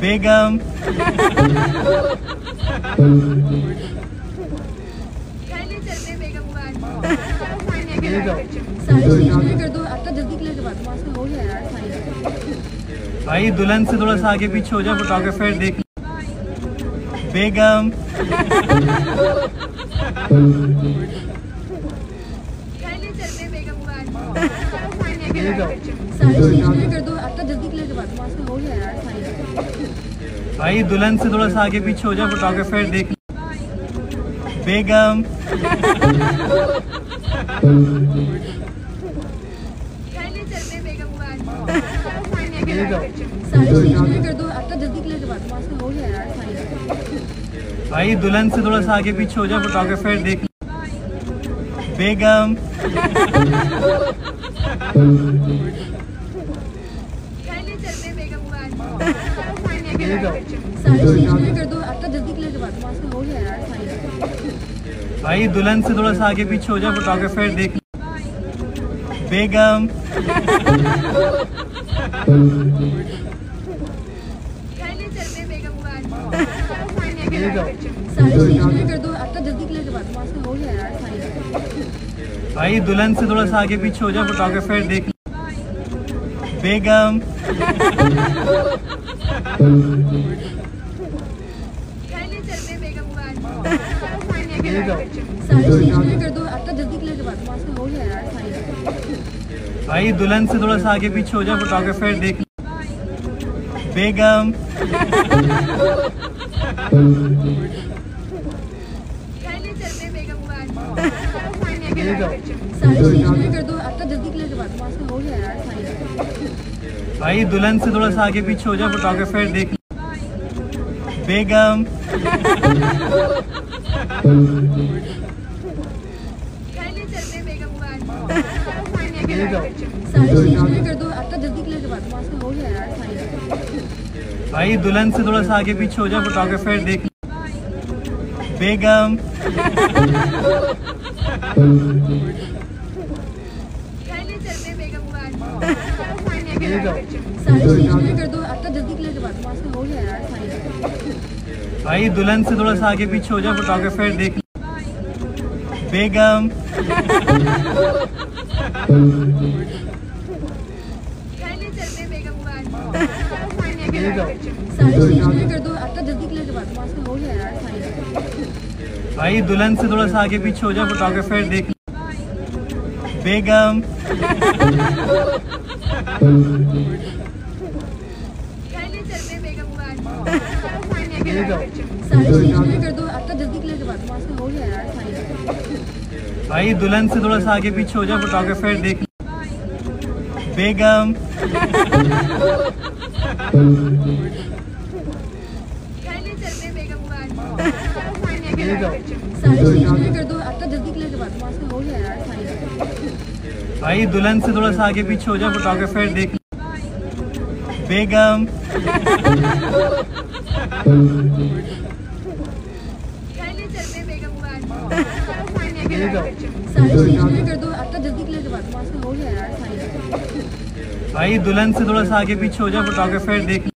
बेगम। कर दो आपका जल्दी क्लियर करवा दो, आज तो हो गया यार फाइनल। भाई दुल्हन से थोड़ा सा आगे पीछे हो जाओ, फोटोग्राफर देख। बेगम। कर दो आपका जल्दी क्लियर करवा दो, आज तो हो गया यार फाइनल। भाई दुल्हन से थोड़ा सा आगे पीछे हो जाओ, फोटोग्राफर देख। बेगम। कर दो आपका जल्दी क्लियर करवा दो, आज तो हो गया यार फाइनल। भाई दुल्हन से थोड़ा सा आगे पीछे हो जाओ, फोटोग्राफर देख। बेगम। कर दो आपका जल्दी क्लियर करवा दो, आज तो हो गया यार फाइनल। भाई दुल्हन से थोड़ा सा आगे पीछे हो जाओ, फोटोग्राफर देख। बेगम। कर दो आपका जल्दी क्लियर करवा दो, आज तो हो गया यार फाइनल। भाई दुल्हन से थोड़ा सा आगे पीछे हो जाओ, फोटोग्राफर देख। बेगम। कर दो आपका जल्दी क्लियर करवा दो, आज तो हो गया यार फाइनल। भाई दुल्हन से थोड़ा सा आगे पीछे हो जाओ, फोटोग्राफर देख। बेगम। कर दो आपका जल्दी क्लियर करवा दो, आज तो हो गया यार फाइनल। भाई दुल्हन से थोड़ा सा आगे पीछे हो जाओ, फोटोग्राफर देख। बेगम। कर दो आपका जल्दी क्लियर करवा दो, आज तो हो गया यार फाइनल। भाई दुल्हन से थोड़ा सा आगे पीछे हो जाओ, फोटोग्राफर देख। बेगम। कर दो आपका जल्दी क्लियर करवा दो, आज तो हो गया यार फाइनल। भाई दुल्हन से थोड़ा सा आगे पीछे हो जाओ, फोटोग्राफर देख। बेगम। कर दो आपका जल्दी क्लियर करवा दो, आज तो हो गया यार फाइनल। भाई दुल्हन से थोड़ा सा आगे पीछे हो जाओ, फोटोग्राफर देख। बेगम। कर दो आपका जल्दी क्लियर करवा दो, आज तो हो गया यार फाइनल। भाई दुल्हन से थोड़ा सा आगे पीछे हो जाओ, फोटोग्राफर देख। बेगम। कर दो आपका जल्दी क्लियर करवा दो, आज तो हो गया यार फाइनल। भाई दुल्हन से थोड़ा सा आगे पीछे हो जाओ, फोटोग्राफर देख। बेगम। कर दो आपका जल्दी क्लियर करवा दो, आज तो हो गया यार फाइनल। भाई दुल्हन से थोड़ा सा आगे पीछे हो जाओ, फोटोग्राफर देख।